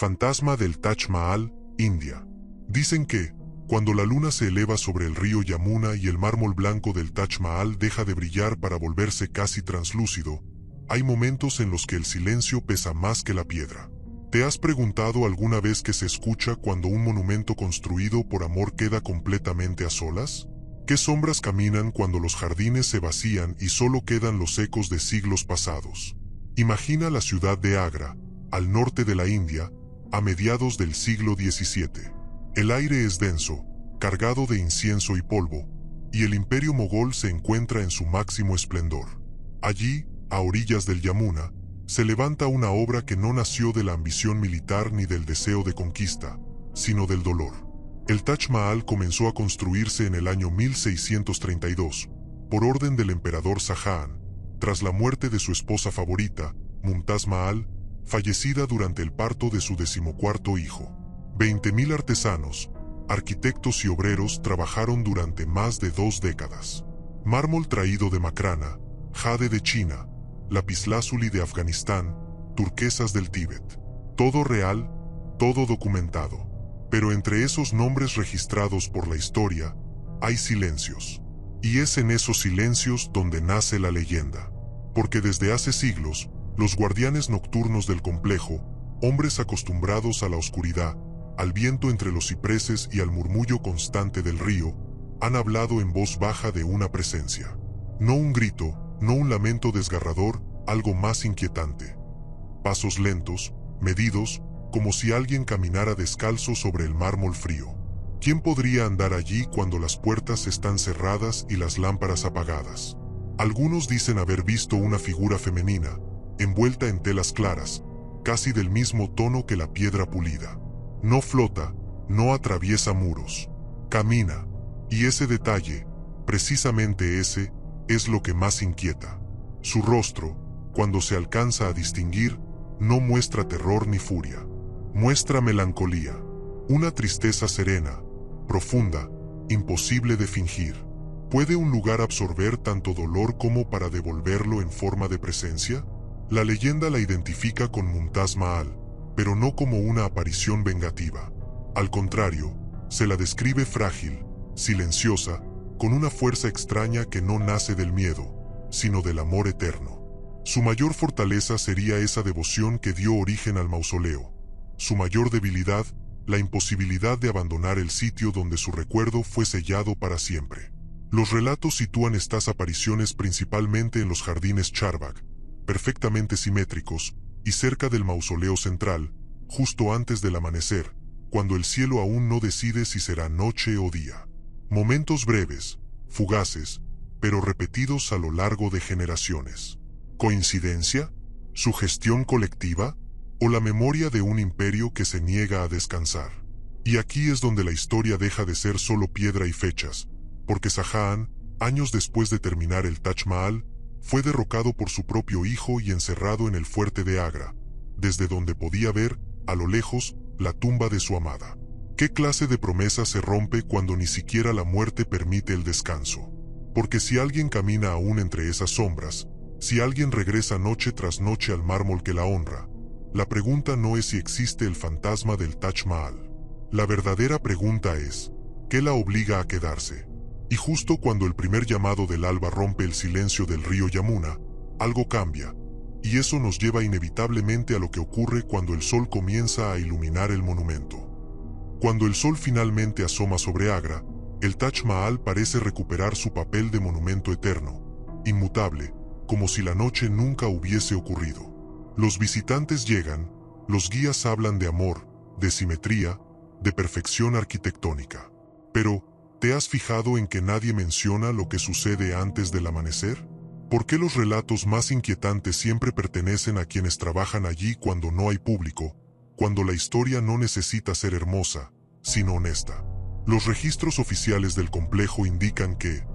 fantasma del Taj Mahal, India. Dicen que, cuando la luna se eleva sobre el río Yamuna y el mármol blanco del Taj Mahal deja de brillar para volverse casi translúcido, hay momentos en los que el silencio pesa más que la piedra. ¿Te has preguntado alguna vez qué se escucha cuando un monumento construido por amor queda completamente a solas? ¿Qué sombras caminan cuando los jardines se vacían y solo quedan los ecos de siglos pasados? Imagina la ciudad de Agra, al norte de la India, a mediados del siglo XVII. El aire es denso, cargado de incienso y polvo, y el imperio mogol se encuentra en su máximo esplendor. Allí, a orillas del Yamuna, se levanta una obra que no nació de la ambición militar ni del deseo de conquista, sino del dolor. El Taj Mahal comenzó a construirse en el año 1632, por orden del emperador Shah Jahan, tras la muerte de su esposa favorita, Mumtaz Mahal, fallecida durante el parto de su 14º hijo. 20.000 artesanos, arquitectos y obreros trabajaron durante más de 2 décadas. Mármol traído de Makrana, jade de China, lapislázuli de Afganistán, turquesas del Tíbet. Todo real, todo documentado. Pero entre esos nombres registrados por la historia, hay silencios. Y es en esos silencios donde nace la leyenda. Porque desde hace siglos, los guardianes nocturnos del complejo, hombres acostumbrados a la oscuridad, al viento entre los cipreses y al murmullo constante del río, han hablado en voz baja de una presencia. No un grito, no un lamento desgarrador, algo más inquietante. Pasos lentos, medidos, como si alguien caminara descalzo sobre el mármol frío. ¿Quién podría andar allí cuando las puertas están cerradas y las lámparas apagadas? Algunos dicen haber visto una figura femenina, envuelta en telas claras, casi del mismo tono que la piedra pulida. No flota, no atraviesa muros, camina, y ese detalle, precisamente ese, es lo que más inquieta. Su rostro, cuando se alcanza a distinguir, no muestra terror ni furia. Muestra melancolía, una tristeza serena, profunda, imposible de fingir. ¿Puede un lugar absorber tanto dolor como para devolverlo en forma de presencia? La leyenda la identifica con Mumtaz Mahal, pero no como una aparición vengativa. Al contrario, se la describe frágil, silenciosa, con una fuerza extraña que no nace del miedo, sino del amor eterno. Su mayor fortaleza sería esa devoción que dio origen al mausoleo. Su mayor debilidad, la imposibilidad de abandonar el sitio donde su recuerdo fue sellado para siempre. Los relatos sitúan estas apariciones principalmente en los jardines Charbagh, perfectamente simétricos, y cerca del mausoleo central, justo antes del amanecer, cuando el cielo aún no decide si será noche o día. Momentos breves, fugaces, pero repetidos a lo largo de generaciones. ¿Coincidencia? ¿Sugestión colectiva? ¿O la memoria de un imperio que se niega a descansar? Y aquí es donde la historia deja de ser solo piedra y fechas, porque Shah Jahan, años después de terminar el Taj Mahal, fue derrocado por su propio hijo y encerrado en el fuerte de Agra, desde donde podía ver, a lo lejos, la tumba de su amada. ¿Qué clase de promesa se rompe cuando ni siquiera la muerte permite el descanso? Porque si alguien camina aún entre esas sombras, si alguien regresa noche tras noche al mármol que la honra, la pregunta no es si existe el fantasma del Taj Mahal. La verdadera pregunta es, ¿qué la obliga a quedarse? Y justo cuando el primer llamado del alba rompe el silencio del río Yamuna, algo cambia, y eso nos lleva inevitablemente a lo que ocurre cuando el sol comienza a iluminar el monumento. Cuando el sol finalmente asoma sobre Agra, el Taj Mahal parece recuperar su papel de monumento eterno, inmutable, como si la noche nunca hubiese ocurrido. Los visitantes llegan, los guías hablan de amor, de simetría, de perfección arquitectónica. Pero, ¿te has fijado en que nadie menciona lo que sucede antes del amanecer? ¿Por qué los relatos más inquietantes siempre pertenecen a quienes trabajan allí cuando no hay público, cuando la historia no necesita ser hermosa, sino honesta? Los registros oficiales del complejo indican que,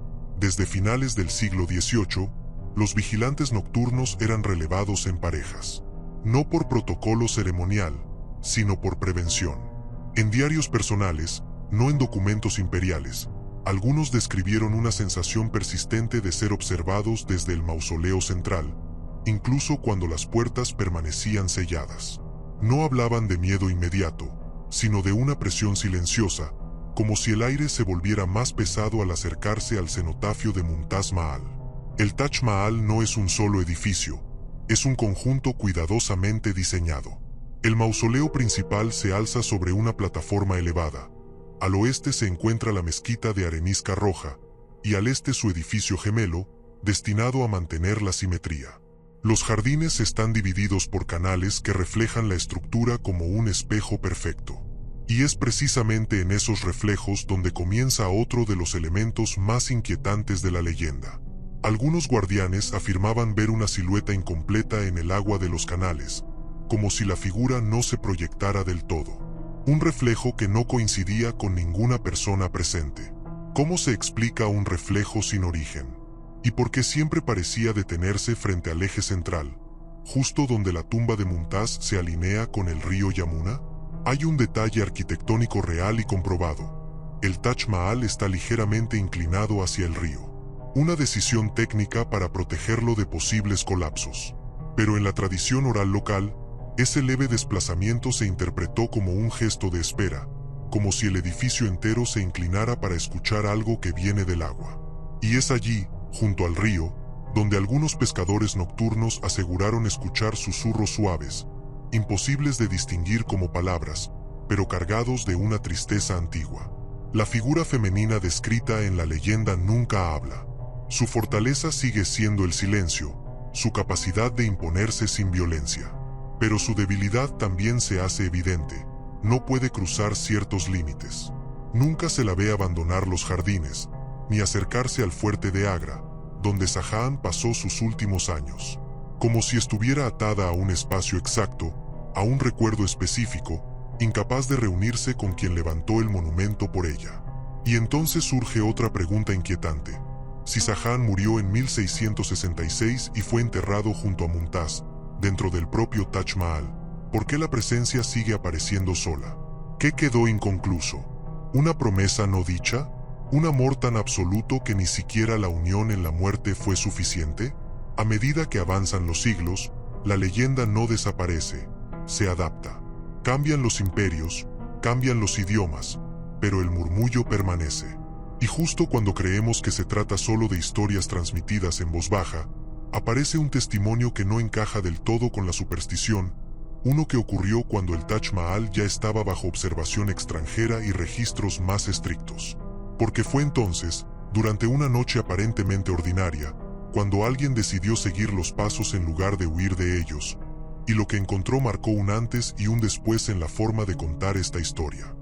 desde finales del siglo XVIII, los vigilantes nocturnos eran relevados en parejas. No por protocolo ceremonial, sino por prevención. En diarios personales, no en documentos imperiales, algunos describieron una sensación persistente de ser observados desde el mausoleo central, incluso cuando las puertas permanecían selladas. No hablaban de miedo inmediato, sino de una presión silenciosa, como si el aire se volviera más pesado al acercarse al cenotafio de Mumtaz Mahal. El Taj Mahal no es un solo edificio, es un conjunto cuidadosamente diseñado. El mausoleo principal se alza sobre una plataforma elevada. Al oeste se encuentra la mezquita de arenisca roja, y al este su edificio gemelo, destinado a mantener la simetría. Los jardines están divididos por canales que reflejan la estructura como un espejo perfecto. Y es precisamente en esos reflejos donde comienza otro de los elementos más inquietantes de la leyenda. Algunos guardianes afirmaban ver una silueta incompleta en el agua de los canales, como si la figura no se proyectara del todo. Un reflejo que no coincidía con ninguna persona presente. ¿Cómo se explica un reflejo sin origen? ¿Y por qué siempre parecía detenerse frente al eje central, justo donde la tumba de Mumtaz se alinea con el río Yamuna? Hay un detalle arquitectónico real y comprobado. El Taj Mahal está ligeramente inclinado hacia el río. Una decisión técnica para protegerlo de posibles colapsos. Pero en la tradición oral local, ese leve desplazamiento se interpretó como un gesto de espera, como si el edificio entero se inclinara para escuchar algo que viene del agua. Y es allí, junto al río, donde algunos pescadores nocturnos aseguraron escuchar susurros suaves, imposibles de distinguir como palabras, pero cargados de una tristeza antigua. La figura femenina descrita en la leyenda nunca habla. Su fortaleza sigue siendo el silencio, su capacidad de imponerse sin violencia. Pero su debilidad también se hace evidente. No puede cruzar ciertos límites. Nunca se la ve abandonar los jardines, ni acercarse al fuerte de Agra, donde Shahjahan pasó sus últimos años. Como si estuviera atada a un espacio exacto, a un recuerdo específico, incapaz de reunirse con quien levantó el monumento por ella. Y entonces surge otra pregunta inquietante. Si Shahjahan murió en 1666 y fue enterrado junto a Mumtaz, dentro del propio Taj Mahal, ¿por qué la presencia sigue apareciendo sola? ¿Qué quedó inconcluso? ¿Una promesa no dicha? ¿Un amor tan absoluto que ni siquiera la unión en la muerte fue suficiente? A medida que avanzan los siglos, la leyenda no desaparece, se adapta. Cambian los imperios, cambian los idiomas, pero el murmullo permanece. Y justo cuando creemos que se trata solo de historias transmitidas en voz baja, aparece un testimonio que no encaja del todo con la superstición, uno que ocurrió cuando el Taj Mahal ya estaba bajo observación extranjera y registros más estrictos. Porque fue entonces, durante una noche aparentemente ordinaria, cuando alguien decidió seguir los pasos en lugar de huir de ellos, y lo que encontró marcó un antes y un después en la forma de contar esta historia.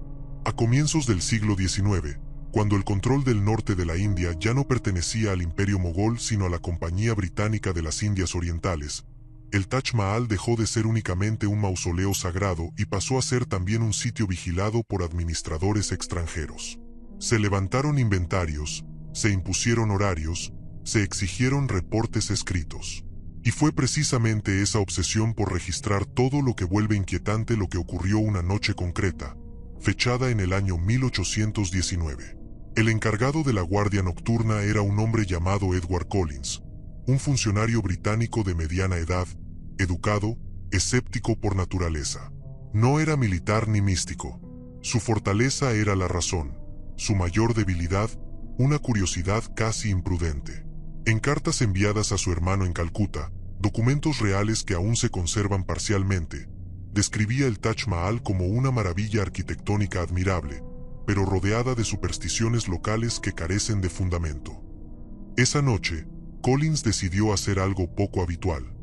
A comienzos del siglo XIX, cuando el control del norte de la India ya no pertenecía al Imperio Mogol sino a la Compañía Británica de las Indias Orientales, el Taj Mahal dejó de ser únicamente un mausoleo sagrado y pasó a ser también un sitio vigilado por administradores extranjeros. Se levantaron inventarios, se impusieron horarios, se exigieron reportes escritos. Y fue precisamente esa obsesión por registrar todo lo que vuelve inquietante lo que ocurrió una noche concreta, fechada en el año 1819. El encargado de la guardia nocturna era un hombre llamado Edward Collins, un funcionario británico de mediana edad, educado, escéptico por naturaleza. No era militar ni místico. Su fortaleza era la razón, su mayor debilidad, una curiosidad casi imprudente. En cartas enviadas a su hermano en Calcuta, documentos reales que aún se conservan parcialmente, describía el Taj Mahal como una maravilla arquitectónica admirable, pero rodeada de supersticiones locales que carecen de fundamento. Esa noche, Collins decidió hacer algo poco habitual: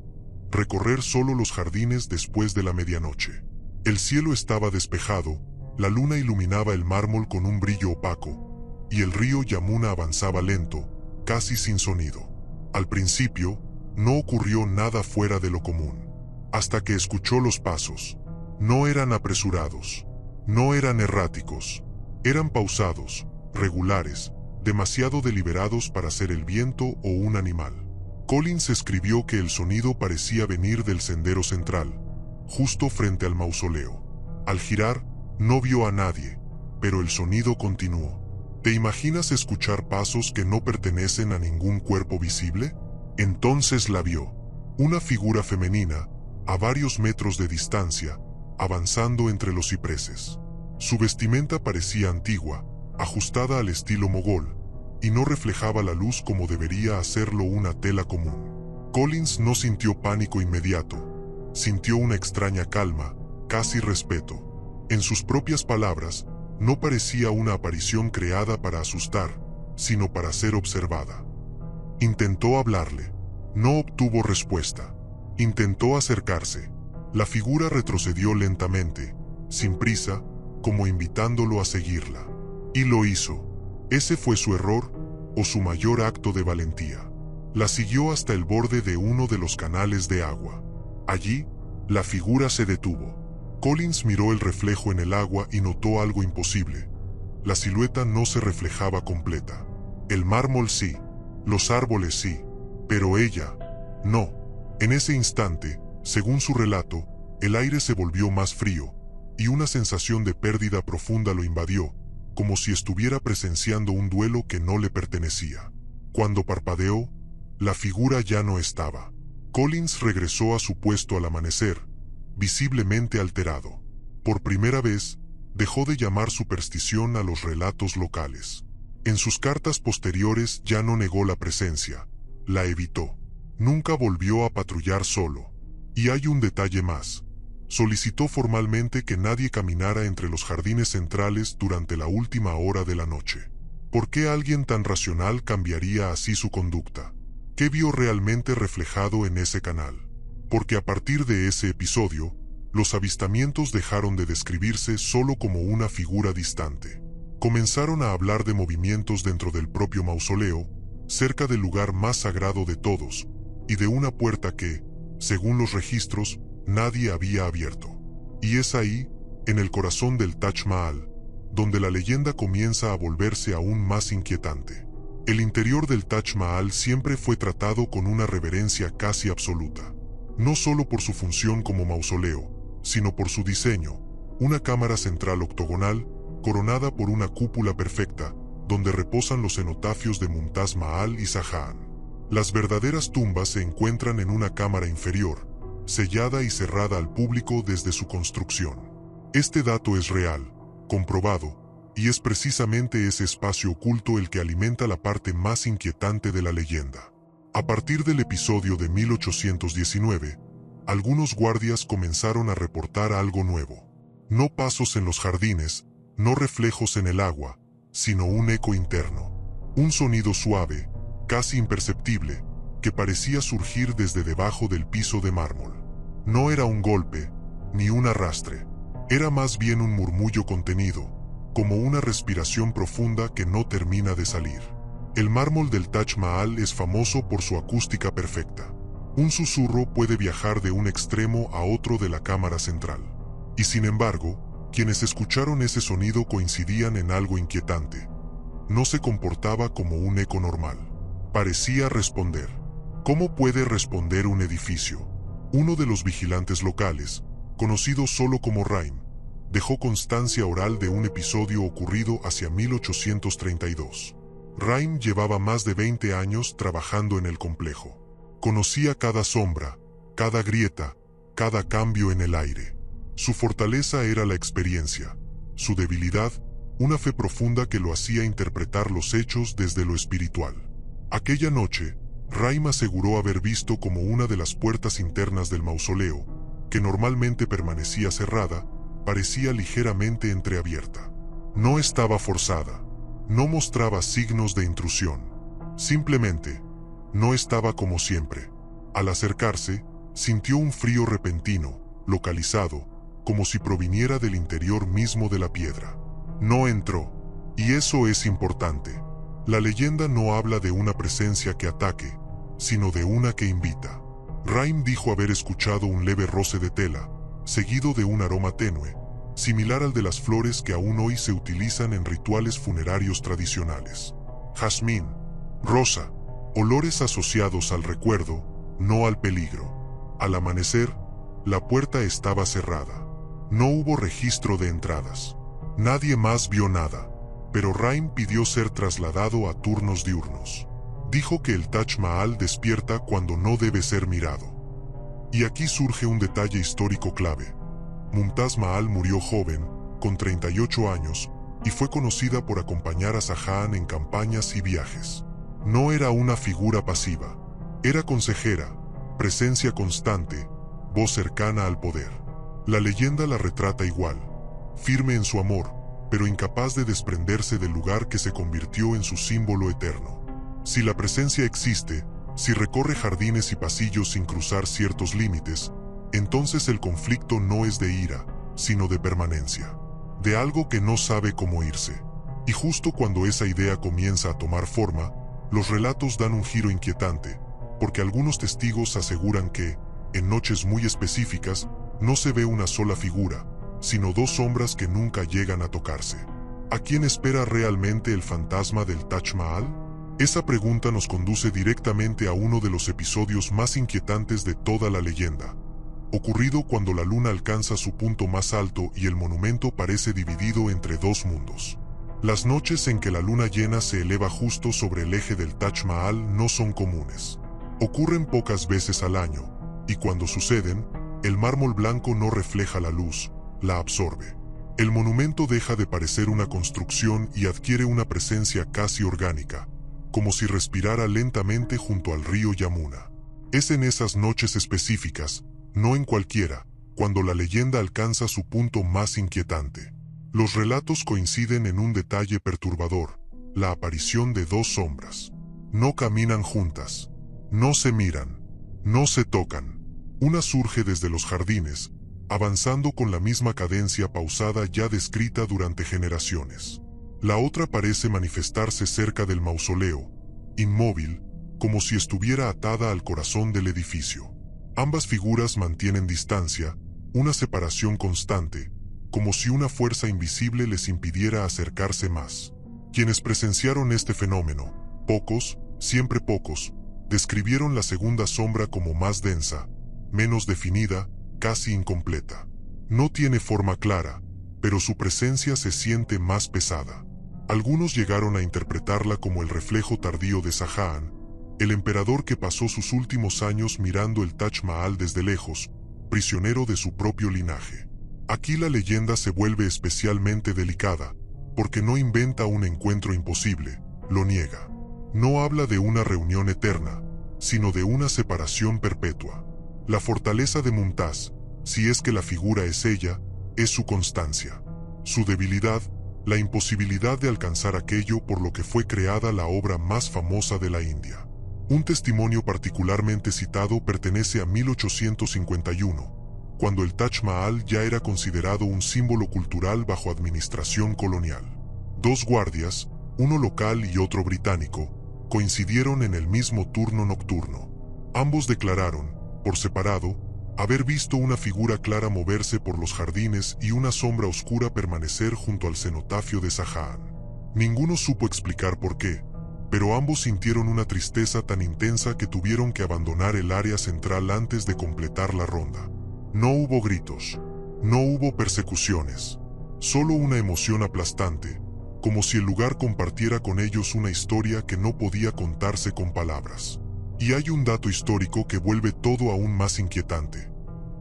recorrer solo los jardines después de la medianoche. El cielo estaba despejado, la luna iluminaba el mármol con un brillo opaco, y el río Yamuna avanzaba lento, casi sin sonido. Al principio, no ocurrió nada fuera de lo común, hasta que escuchó los pasos. No eran apresurados, no eran erráticos, eran pausados, regulares, demasiado deliberados para ser el viento o un animal. Collins escribió que el sonido parecía venir del sendero central, justo frente al mausoleo. Al girar, no vio a nadie, pero el sonido continuó. ¿Te imaginas escuchar pasos que no pertenecen a ningún cuerpo visible? Entonces la vio. Una figura femenina, a varios metros de distancia, avanzando entre los cipreses. Su vestimenta parecía antigua, ajustada al estilo mogol, y no reflejaba la luz como debería hacerlo una tela común. Collins no sintió pánico inmediato, sintió una extraña calma, casi respeto. En sus propias palabras, no parecía una aparición creada para asustar, sino para ser observada. Intentó hablarle. No obtuvo respuesta. Intentó acercarse. La figura retrocedió lentamente, sin prisa, como invitándolo a seguirla. Y lo hizo. Ese fue su error, o su mayor acto de valentía. La siguió hasta el borde de uno de los canales de agua. Allí, la figura se detuvo. Collins miró el reflejo en el agua y notó algo imposible. La silueta no se reflejaba completa. El mármol sí, los árboles sí, pero ella, no. En ese instante, según su relato, el aire se volvió más frío, y una sensación de pérdida profunda lo invadió, como si estuviera presenciando un duelo que no le pertenecía. Cuando parpadeó, la figura ya no estaba. Collins regresó a su puesto al amanecer, visiblemente alterado. Por primera vez, dejó de llamar superstición a los relatos locales. En sus cartas posteriores ya no negó la presencia, la evitó. Nunca volvió a patrullar solo. Y hay un detalle más. Solicitó formalmente que nadie caminara entre los jardines centrales durante la última hora de la noche. ¿Por qué alguien tan racional cambiaría así su conducta? ¿Qué vio realmente reflejado en ese canal? Porque a partir de ese episodio, los avistamientos dejaron de describirse solo como una figura distante. Comenzaron a hablar de movimientos dentro del propio mausoleo, cerca del lugar más sagrado de todos, y de una puerta que, según los registros, nadie había abierto. Y es ahí, en el corazón del Taj Mahal, donde la leyenda comienza a volverse aún más inquietante. El interior del Taj Mahal siempre fue tratado con una reverencia casi absoluta. No solo por su función como mausoleo, sino por su diseño, una cámara central octogonal, coronada por una cúpula perfecta, donde reposan los cenotafios de Mumtaz Mahal y Shahjahan. Las verdaderas tumbas se encuentran en una cámara inferior, sellada y cerrada al público desde su construcción. Este dato es real, comprobado, y es precisamente ese espacio oculto el que alimenta la parte más inquietante de la leyenda. A partir del episodio de 1819, algunos guardias comenzaron a reportar algo nuevo. No pasos en los jardines, no reflejos en el agua, sino un eco interno. Un sonido suave, casi imperceptible, que parecía surgir desde debajo del piso de mármol. No era un golpe, ni un arrastre. Era más bien un murmullo contenido, como una respiración profunda que no termina de salir. El mármol del Taj Mahal es famoso por su acústica perfecta. Un susurro puede viajar de un extremo a otro de la cámara central. Y sin embargo, quienes escucharon ese sonido coincidían en algo inquietante. No se comportaba como un eco normal. Parecía responder. ¿Cómo puede responder un edificio? Uno de los vigilantes locales, conocido solo como Raim, dejó constancia oral de un episodio ocurrido hacia 1832. Raim llevaba más de 20 años trabajando en el complejo. Conocía cada sombra, cada grieta, cada cambio en el aire. Su fortaleza era la experiencia, su debilidad, una fe profunda que lo hacía interpretar los hechos desde lo espiritual. Aquella noche, Raim aseguró haber visto como una de las puertas internas del mausoleo, que normalmente permanecía cerrada, parecía ligeramente entreabierta. No estaba forzada, no mostraba signos de intrusión. Simplemente, no estaba como siempre. Al acercarse, sintió un frío repentino, localizado, como si proviniera del interior mismo de la piedra. No entró, y eso es importante. La leyenda no habla de una presencia que ataque, sino de una que invita. Raim dijo haber escuchado un leve roce de tela, seguido de un aroma tenue, similar al de las flores que aún hoy se utilizan en rituales funerarios tradicionales. Jazmín, rosa, olores asociados al recuerdo, no al peligro. Al amanecer, la puerta estaba cerrada. No hubo registro de entradas. Nadie más vio nada, pero Raim pidió ser trasladado a turnos diurnos. Dijo que el Taj Mahal despierta cuando no debe ser mirado. Y aquí surge un detalle histórico clave. Mumtaz Mahal murió joven, con 38 años, y fue conocida por acompañar a Shahjahan en campañas y viajes. No era una figura pasiva. Era consejera, presencia constante, voz cercana al poder. La leyenda la retrata igual, firme en su amor, pero incapaz de desprenderse del lugar que se convirtió en su símbolo eterno. Si la presencia existe, si recorre jardines y pasillos sin cruzar ciertos límites, entonces el conflicto no es de ira, sino de permanencia, de algo que no sabe cómo irse. Y justo cuando esa idea comienza a tomar forma, los relatos dan un giro inquietante, porque algunos testigos aseguran que, en noches muy específicas, no se ve una sola figura, sino dos sombras que nunca llegan a tocarse. ¿A quién espera realmente el fantasma del Taj Mahal? Esa pregunta nos conduce directamente a uno de los episodios más inquietantes de toda la leyenda, ocurrido cuando la luna alcanza su punto más alto y el monumento parece dividido entre dos mundos. Las noches en que la luna llena se eleva justo sobre el eje del Taj Mahal no son comunes. Ocurren pocas veces al año, y cuando suceden, el mármol blanco no refleja la luz, la absorbe. El monumento deja de parecer una construcción y adquiere una presencia casi orgánica, como si respirara lentamente junto al río Yamuna. Es en esas noches específicas, no en cualquiera, cuando la leyenda alcanza su punto más inquietante. Los relatos coinciden en un detalle perturbador, la aparición de dos sombras. No caminan juntas, no se miran, no se tocan. Una surge desde los jardines, avanzando con la misma cadencia pausada ya descrita durante generaciones. La otra parece manifestarse cerca del mausoleo, inmóvil, como si estuviera atada al corazón del edificio. Ambas figuras mantienen distancia, una separación constante, como si una fuerza invisible les impidiera acercarse más. Quienes presenciaron este fenómeno, pocos, siempre pocos, describieron la segunda sombra como más densa, menos definida, casi incompleta. No tiene forma clara, pero su presencia se siente más pesada. Algunos llegaron a interpretarla como el reflejo tardío de Shahjahan, el emperador que pasó sus últimos años mirando el Taj Mahal desde lejos, prisionero de su propio linaje. Aquí la leyenda se vuelve especialmente delicada, porque no inventa un encuentro imposible, lo niega. No habla de una reunión eterna, sino de una separación perpetua. La fortaleza de Mumtaz, si es que la figura es ella, es su constancia. Su debilidad, la imposibilidad de alcanzar aquello por lo que fue creada la obra más famosa de la India. Un testimonio particularmente citado pertenece a 1851, cuando el Taj Mahal ya era considerado un símbolo cultural bajo administración colonial. Dos guardias, uno local y otro británico, coincidieron en el mismo turno nocturno. Ambos declararon, por separado, haber visto una figura clara moverse por los jardines y una sombra oscura permanecer junto al cenotafio de Shahjahan. Ninguno supo explicar por qué, pero ambos sintieron una tristeza tan intensa que tuvieron que abandonar el área central antes de completar la ronda. No hubo gritos, no hubo persecuciones, solo una emoción aplastante, como si el lugar compartiera con ellos una historia que no podía contarse con palabras. Y hay un dato histórico que vuelve todo aún más inquietante.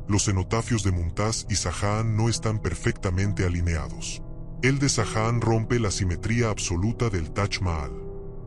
Los cenotafios de Mumtaz y Shahjahan no están perfectamente alineados. El de Shahjahan rompe la simetría absoluta del Taj Mahal.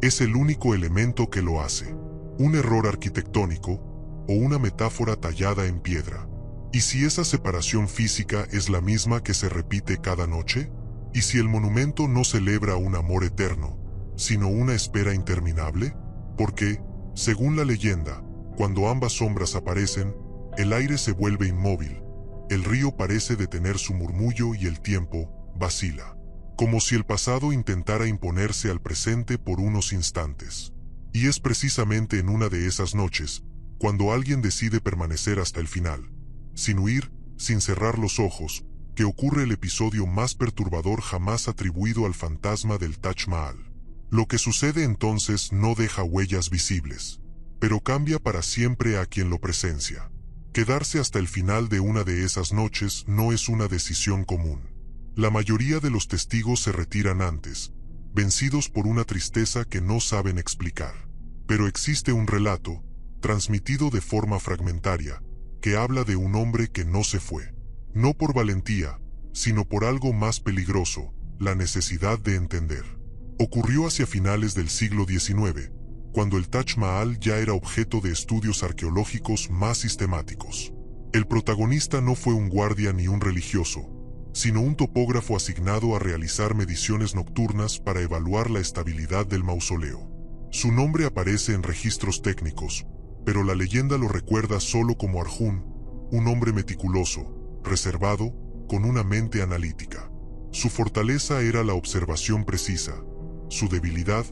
Es el único elemento que lo hace. Un error arquitectónico o una metáfora tallada en piedra. ¿Y si esa separación física es la misma que se repite cada noche? ¿Y si el monumento no celebra un amor eterno, sino una espera interminable? Porque, según la leyenda, cuando ambas sombras aparecen, el aire se vuelve inmóvil, el río parece detener su murmullo y el tiempo vacila, como si el pasado intentara imponerse al presente por unos instantes. Y es precisamente en una de esas noches, cuando alguien decide permanecer hasta el final, sin huir, sin cerrar los ojos, que ocurre el episodio más perturbador jamás atribuido al fantasma del Taj Mahal. Lo que sucede entonces no deja huellas visibles, pero cambia para siempre a quien lo presencia. Quedarse hasta el final de una de esas noches no es una decisión común. La mayoría de los testigos se retiran antes, vencidos por una tristeza que no saben explicar. Pero existe un relato, transmitido de forma fragmentaria, que habla de un hombre que no se fue. No por valentía, sino por algo más peligroso, la necesidad de entender. Ocurrió hacia finales del siglo XIX, cuando el Taj Mahal ya era objeto de estudios arqueológicos más sistemáticos. El protagonista no fue un guardia ni un religioso, sino un topógrafo asignado a realizar mediciones nocturnas para evaluar la estabilidad del mausoleo. Su nombre aparece en registros técnicos, pero la leyenda lo recuerda solo como Arjun, un hombre meticuloso, reservado, con una mente analítica. Su fortaleza era la observación precisa, su debilidad,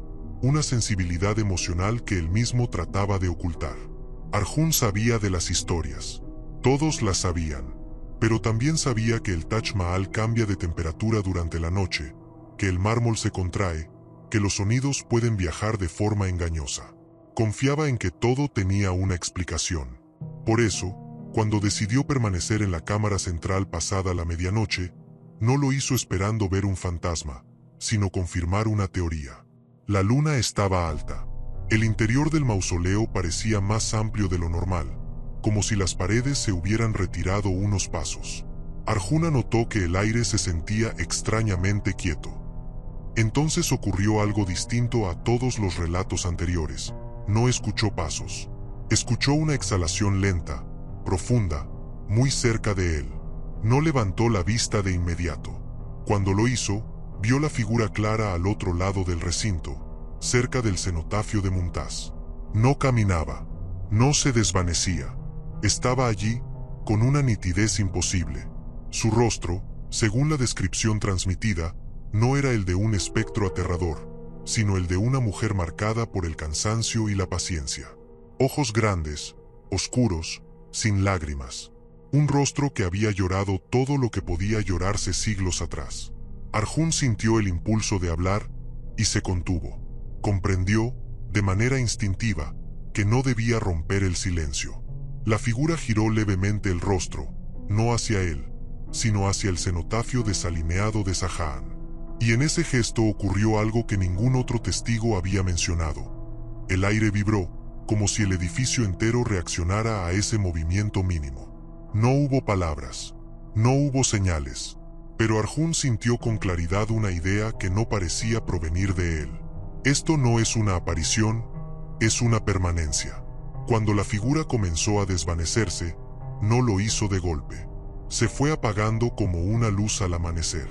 una sensibilidad emocional que él mismo trataba de ocultar. Arjun sabía de las historias. Todos las sabían, pero también sabía que el Taj Mahal cambia de temperatura durante la noche, que el mármol se contrae, que los sonidos pueden viajar de forma engañosa. Confiaba en que todo tenía una explicación. Por eso, cuando decidió permanecer en la cámara central pasada la medianoche, no lo hizo esperando ver un fantasma, sino confirmar una teoría. La luna estaba alta. El interior del mausoleo parecía más amplio de lo normal, como si las paredes se hubieran retirado unos pasos. Arjuna notó que el aire se sentía extrañamente quieto. Entonces ocurrió algo distinto a todos los relatos anteriores. No escuchó pasos. Escuchó una exhalación lenta, profunda, muy cerca de él. No levantó la vista de inmediato. Cuando lo hizo, vio la figura clara al otro lado del recinto, cerca del cenotafio de Mumtaz. No caminaba, no se desvanecía. Estaba allí, con una nitidez imposible. Su rostro, según la descripción transmitida, no era el de un espectro aterrador, sino el de una mujer marcada por el cansancio y la paciencia. Ojos grandes, oscuros, sin lágrimas. Un rostro que había llorado todo lo que podía llorarse siglos atrás. Arjun sintió el impulso de hablar y se contuvo. Comprendió, de manera instintiva, que no debía romper el silencio. La figura giró levemente el rostro, no hacia él, sino hacia el cenotafio desalineado de Shahjahan. Y en ese gesto ocurrió algo que ningún otro testigo había mencionado. El aire vibró, como si el edificio entero reaccionara a ese movimiento mínimo. No hubo palabras, no hubo señales, pero Arjun sintió con claridad una idea que no parecía provenir de él. Esto no es una aparición, es una permanencia. Cuando la figura comenzó a desvanecerse, no lo hizo de golpe. Se fue apagando como una luz al amanecer.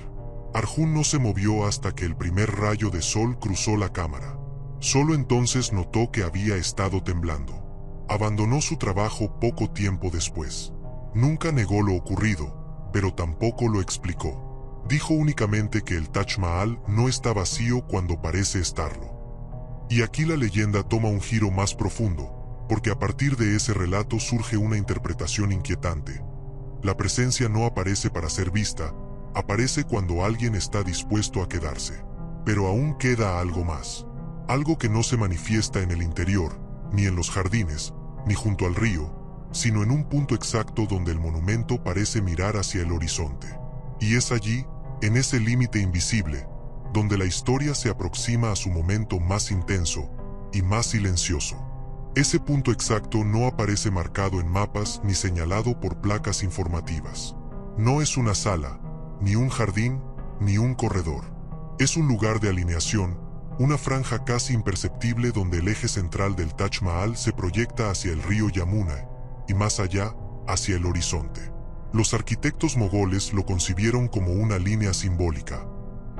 Arjun no se movió hasta que el primer rayo de sol cruzó la cámara. Solo entonces notó que había estado temblando. Abandonó su trabajo poco tiempo después. Nunca negó lo ocurrido, pero tampoco lo explicó. Dijo únicamente que el Taj Mahal no está vacío cuando parece estarlo. Y aquí la leyenda toma un giro más profundo, porque a partir de ese relato surge una interpretación inquietante. La presencia no aparece para ser vista, aparece cuando alguien está dispuesto a quedarse. Pero aún queda algo más. Algo que no se manifiesta en el interior, ni en los jardines, ni junto al río, sino en un punto exacto donde el monumento parece mirar hacia el horizonte. Y es allí, en ese límite invisible, donde la historia se aproxima a su momento más intenso y más silencioso. Ese punto exacto no aparece marcado en mapas ni señalado por placas informativas. No es una sala, ni un jardín, ni un corredor. Es un lugar de alineación, una franja casi imperceptible donde el eje central del Taj Mahal se proyecta hacia el río Yamuna, y más allá, hacia el horizonte. Los arquitectos mogoles lo concibieron como una línea simbólica,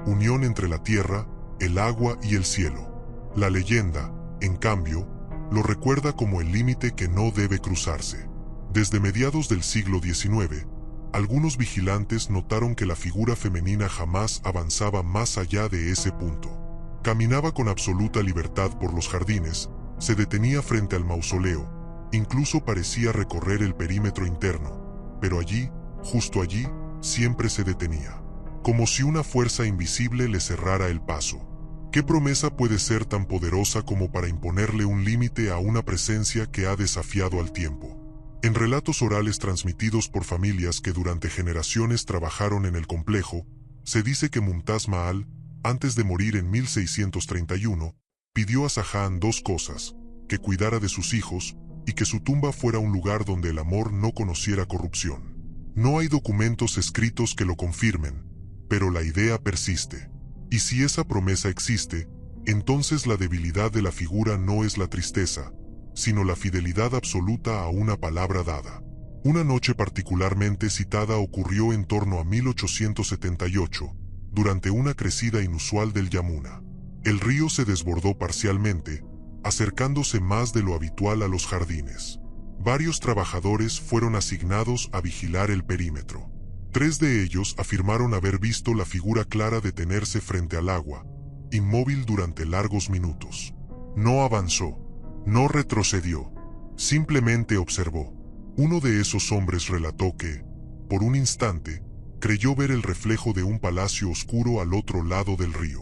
unión entre la tierra, el agua y el cielo. La leyenda, en cambio, lo recuerda como el límite que no debe cruzarse. Desde mediados del siglo XIX, algunos vigilantes notaron que la figura femenina jamás avanzaba más allá de ese punto. Caminaba con absoluta libertad por los jardines, se detenía frente al mausoleo, incluso parecía recorrer el perímetro interno, pero allí, justo allí, siempre se detenía, como si una fuerza invisible le cerrara el paso. ¿Qué promesa puede ser tan poderosa como para imponerle un límite a una presencia que ha desafiado al tiempo? En relatos orales transmitidos por familias que durante generaciones trabajaron en el complejo, se dice que Mumtaz Mahal, antes de morir en 1631, pidió a Shahjahan dos cosas: que cuidara de sus hijos y que su tumba fuera un lugar donde el amor no conociera corrupción. No hay documentos escritos que lo confirmen, pero la idea persiste. Y si esa promesa existe, entonces la debilidad de la figura no es la tristeza, sino la fidelidad absoluta a una palabra dada. Una noche particularmente citada ocurrió en torno a 1878, durante una crecida inusual del Yamuna. El río se desbordó parcialmente, acercándose más de lo habitual a los jardines. Varios trabajadores fueron asignados a vigilar el perímetro. 3 de ellos afirmaron haber visto la figura clara detenerse frente al agua, inmóvil durante largos minutos. No avanzó, no retrocedió, simplemente observó. Uno de esos hombres relató que, por un instante, creyó ver el reflejo de un palacio oscuro al otro lado del río.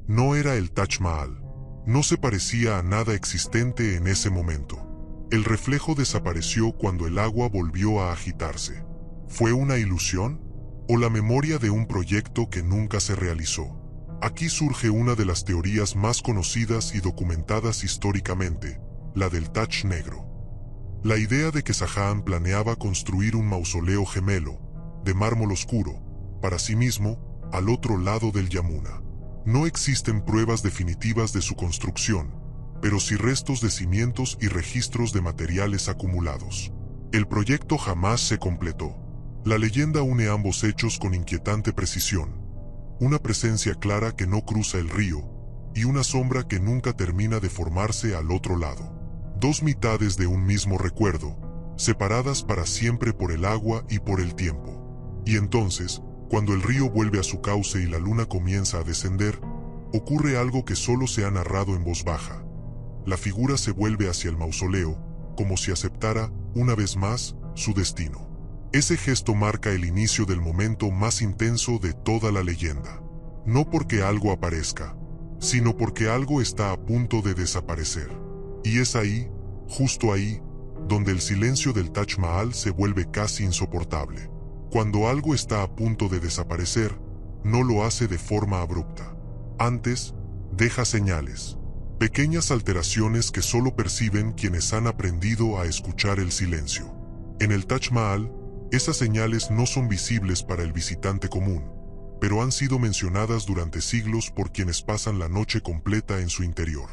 No era el Taj Mahal. No se parecía a nada existente en ese momento. El reflejo desapareció cuando el agua volvió a agitarse. ¿Fue una ilusión? ¿O la memoria de un proyecto que nunca se realizó? Aquí surge una de las teorías más conocidas y documentadas históricamente, la del Taj Negro. La idea de que Shahjahan planeaba construir un mausoleo gemelo, de mármol oscuro, para sí mismo, al otro lado del Yamuna. No existen pruebas definitivas de su construcción, pero sí restos de cimientos y registros de materiales acumulados. El proyecto jamás se completó. La leyenda une ambos hechos con inquietante precisión. Una presencia clara que no cruza el río, y una sombra que nunca termina de formarse al otro lado. 2 mitades de un mismo recuerdo, separadas para siempre por el agua y por el tiempo. Y entonces, cuando el río vuelve a su cauce y la luna comienza a descender, ocurre algo que solo se ha narrado en voz baja. La figura se vuelve hacia el mausoleo, como si aceptara, una vez más, su destino. Ese gesto marca el inicio del momento más intenso de toda la leyenda. No porque algo aparezca, sino porque algo está a punto de desaparecer. Y es ahí, justo ahí, donde el silencio del Taj Mahal se vuelve casi insoportable. Cuando algo está a punto de desaparecer, no lo hace de forma abrupta. Antes, deja señales. Pequeñas alteraciones que solo perciben quienes han aprendido a escuchar el silencio. En el Taj Mahal, esas señales no son visibles para el visitante común, pero han sido mencionadas durante siglos por quienes pasan la noche completa en su interior.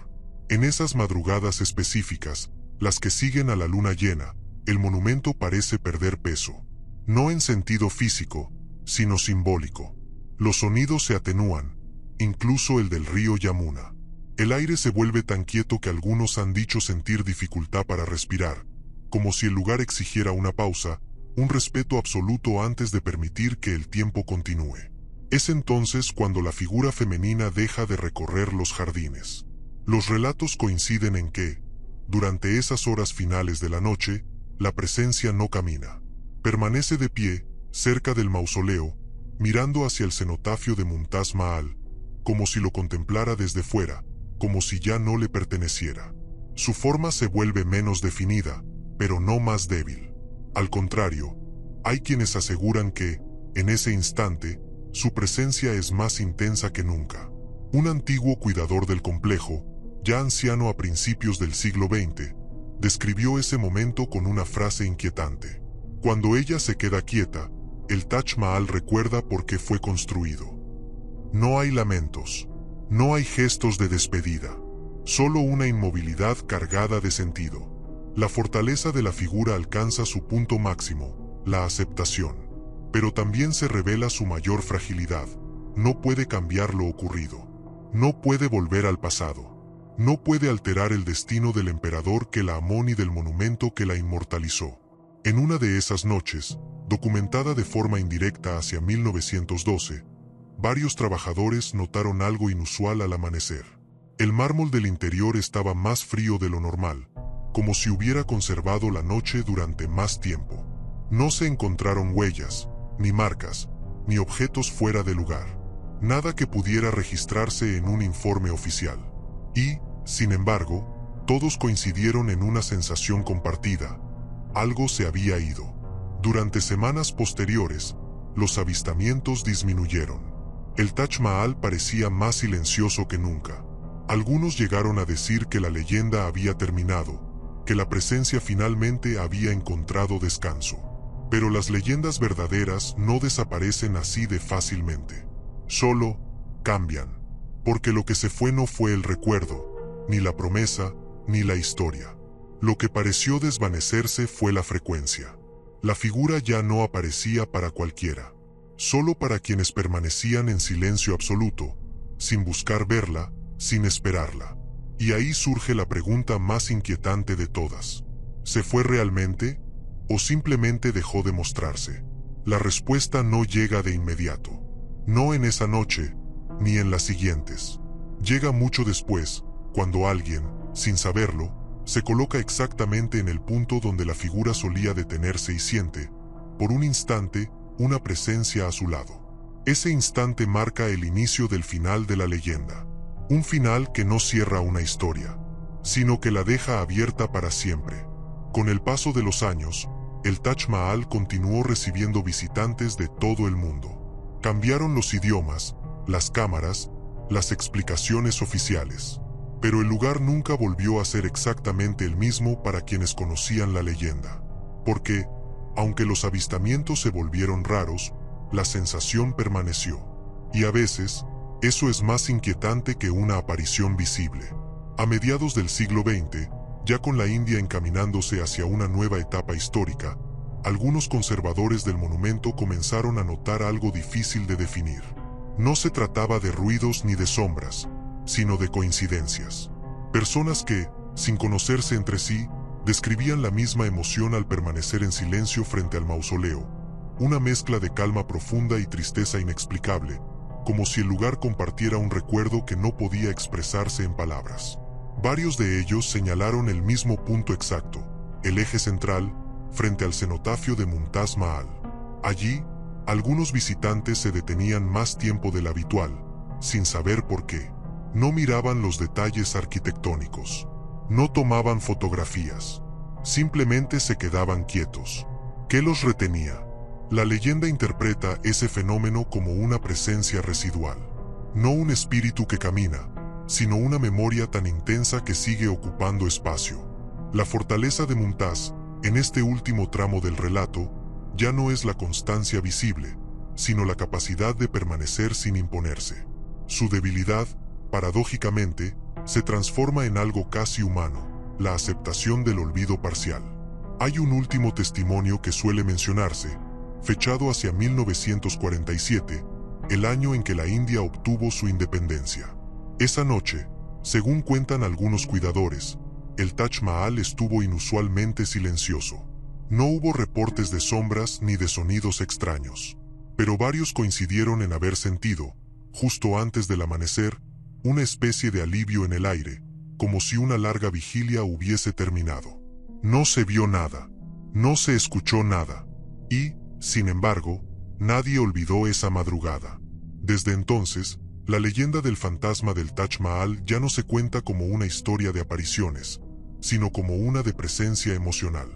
En esas madrugadas específicas, las que siguen a la luna llena, el monumento parece perder peso. No en sentido físico, sino simbólico. Los sonidos se atenúan, incluso el del río Yamuna. El aire se vuelve tan quieto que algunos han dicho sentir dificultad para respirar, como si el lugar exigiera una pausa, un respeto absoluto antes de permitir que el tiempo continúe. Es entonces cuando la figura femenina deja de recorrer los jardines. Los relatos coinciden en que, durante esas horas finales de la noche, la presencia no camina. Permanece de pie, cerca del mausoleo, mirando hacia el cenotafio de Mumtaz Mahal, como si lo contemplara desde fuera, como si ya no le perteneciera. Su forma se vuelve menos definida, pero no más débil. Al contrario, hay quienes aseguran que, en ese instante, su presencia es más intensa que nunca. Un antiguo cuidador del complejo, ya anciano a principios del siglo XX, describió ese momento con una frase inquietante. Cuando ella se queda quieta, el Taj Mahal recuerda por qué fue construido. No hay lamentos, no hay gestos de despedida, solo una inmovilidad cargada de sentido. La fortaleza de la figura alcanza su punto máximo, la aceptación. Pero también se revela su mayor fragilidad. No puede cambiar lo ocurrido. No puede volver al pasado. No puede alterar el destino del emperador que la amó ni del monumento que la inmortalizó. En una de esas noches, documentada de forma indirecta hacia 1912, varios trabajadores notaron algo inusual al amanecer. El mármol del interior estaba más frío de lo normal, como si hubiera conservado la noche durante más tiempo. No se encontraron huellas, ni marcas, ni objetos fuera de lugar. Nada que pudiera registrarse en un informe oficial. Y, sin embargo, todos coincidieron en una sensación compartida. Algo se había ido. Durante semanas posteriores, los avistamientos disminuyeron. El Taj Mahal parecía más silencioso que nunca. Algunos llegaron a decir que la leyenda había terminado, que la presencia finalmente había encontrado descanso. Pero las leyendas verdaderas no desaparecen así de fácilmente. Solo cambian. Porque lo que se fue no fue el recuerdo, ni la promesa, ni la historia. Lo que pareció desvanecerse fue la frecuencia. La figura ya no aparecía para cualquiera, solo para quienes permanecían en silencio absoluto, sin buscar verla, sin esperarla. Y ahí surge la pregunta más inquietante de todas. ¿Se fue realmente? ¿O simplemente dejó de mostrarse? La respuesta no llega de inmediato. No en esa noche, ni en las siguientes. Llega mucho después, cuando alguien, sin saberlo, se coloca exactamente en el punto donde la figura solía detenerse y siente, por un instante, una presencia a su lado. Ese instante marca el inicio del final de la leyenda. Un final que no cierra una historia, sino que la deja abierta para siempre. Con el paso de los años, el Taj Mahal continuó recibiendo visitantes de todo el mundo. Cambiaron los idiomas, las cámaras, las explicaciones oficiales. Pero el lugar nunca volvió a ser exactamente el mismo para quienes conocían la leyenda. Porque, aunque los avistamientos se volvieron raros, la sensación permaneció. Y a veces, eso es más inquietante que una aparición visible. A mediados del siglo XX, ya con la India encaminándose hacia una nueva etapa histórica, algunos conservadores del monumento comenzaron a notar algo difícil de definir. No se trataba de ruidos ni de sombras, sino de coincidencias. Personas que, sin conocerse entre sí, describían la misma emoción al permanecer en silencio frente al mausoleo, una mezcla de calma profunda y tristeza inexplicable, como si el lugar compartiera un recuerdo que no podía expresarse en palabras. Varios de ellos señalaron el mismo punto exacto, el eje central, frente al cenotafio de Mumtaz Mahal. Allí, algunos visitantes se detenían más tiempo del habitual, sin saber por qué. No miraban los detalles arquitectónicos. No tomaban fotografías. Simplemente se quedaban quietos. ¿Qué los retenía? La leyenda interpreta ese fenómeno como una presencia residual. No un espíritu que camina, sino una memoria tan intensa que sigue ocupando espacio. La fortaleza de Mumtaz, en este último tramo del relato, ya no es la constancia visible, sino la capacidad de permanecer sin imponerse. Su debilidad, paradójicamente, se transforma en algo casi humano, la aceptación del olvido parcial. Hay un último testimonio que suele mencionarse, fechado hacia 1947, el año en que la India obtuvo su independencia. Esa noche, según cuentan algunos cuidadores, el Taj Mahal estuvo inusualmente silencioso. No hubo reportes de sombras ni de sonidos extraños, pero varios coincidieron en haber sentido, justo antes del amanecer, una especie de alivio en el aire, como si una larga vigilia hubiese terminado. No se vio nada, no se escuchó nada, y, sin embargo, nadie olvidó esa madrugada. Desde entonces, la leyenda del fantasma del Taj Mahal ya no se cuenta como una historia de apariciones, sino como una de presencia emocional,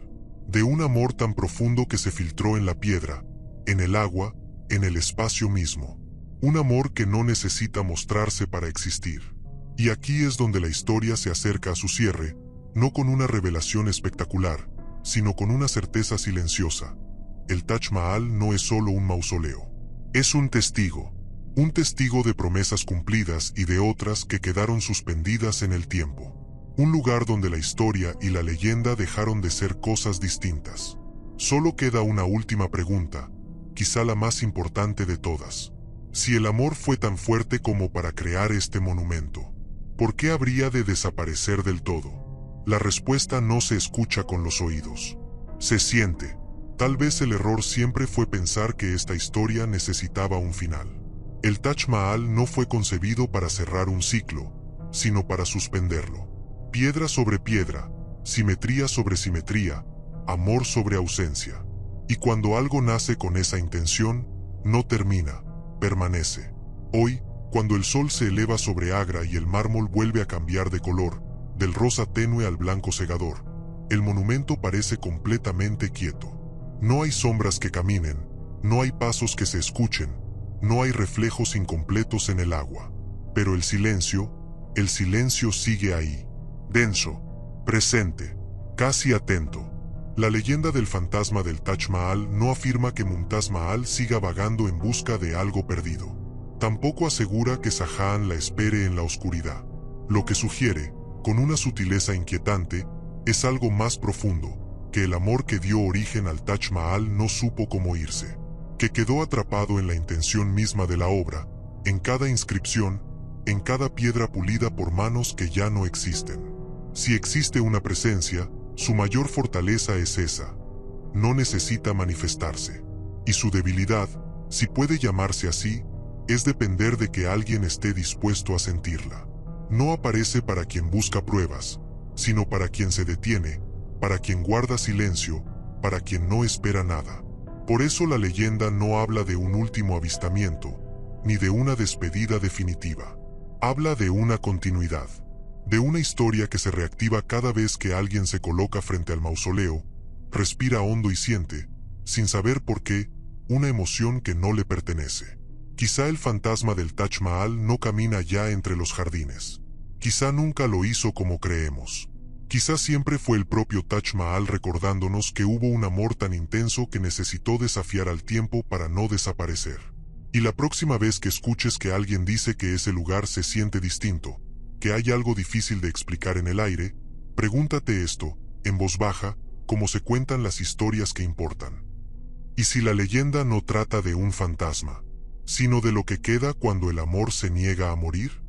de un amor tan profundo que se filtró en la piedra, en el agua, en el espacio mismo. Un amor que no necesita mostrarse para existir. Y aquí es donde la historia se acerca a su cierre, no con una revelación espectacular, sino con una certeza silenciosa. El Taj Mahal no es solo un mausoleo. Es un testigo de promesas cumplidas y de otras que quedaron suspendidas en el tiempo. Un lugar donde la historia y la leyenda dejaron de ser cosas distintas. Solo queda una última pregunta, quizá la más importante de todas. Si el amor fue tan fuerte como para crear este monumento, ¿por qué habría de desaparecer del todo? La respuesta no se escucha con los oídos. Se siente. Tal vez el error siempre fue pensar que esta historia necesitaba un final. El Taj Mahal no fue concebido para cerrar un ciclo, sino para suspenderlo. Piedra sobre piedra, simetría sobre simetría, amor sobre ausencia. Y cuando algo nace con esa intención, no termina, permanece. Hoy, cuando el sol se eleva sobre Agra y el mármol vuelve a cambiar de color, del rosa tenue al blanco cegador, el monumento parece completamente quieto. No hay sombras que caminen, no hay pasos que se escuchen, no hay reflejos incompletos en el agua. Pero el silencio sigue ahí, denso, presente, casi atento. La leyenda del fantasma del Taj Mahal no afirma que Mumtaz Mahal siga vagando en busca de algo perdido. Tampoco asegura que Shahjahan la espere en la oscuridad. Lo que sugiere, con una sutileza inquietante, es algo más profundo, que el amor que dio origen al Taj Mahal no supo cómo irse, que quedó atrapado en la intención misma de la obra, en cada inscripción, en cada piedra pulida por manos que ya no existen. Si existe una presencia, su mayor fortaleza es esa. No necesita manifestarse. Y su debilidad, si puede llamarse así, es depender de que alguien esté dispuesto a sentirla. No aparece para quien busca pruebas, sino para quien se detiene, para quien guarda silencio, para quien no espera nada. Por eso la leyenda no habla de un último avistamiento, ni de una despedida definitiva. Habla de una continuidad, de una historia que se reactiva cada vez que alguien se coloca frente al mausoleo, respira hondo y siente, sin saber por qué, una emoción que no le pertenece. Quizá el fantasma del Taj Mahal no camina ya entre los jardines. Quizá nunca lo hizo como creemos. Quizá siempre fue el propio Taj Mahal recordándonos que hubo un amor tan intenso que necesitó desafiar al tiempo para no desaparecer. Y la próxima vez que escuches que alguien dice que ese lugar se siente distinto, que hay algo difícil de explicar en el aire, pregúntate esto, en voz baja, como se cuentan las historias que importan. ¿Y si la leyenda no trata de un fantasma, sino de lo que queda cuando el amor se niega a morir?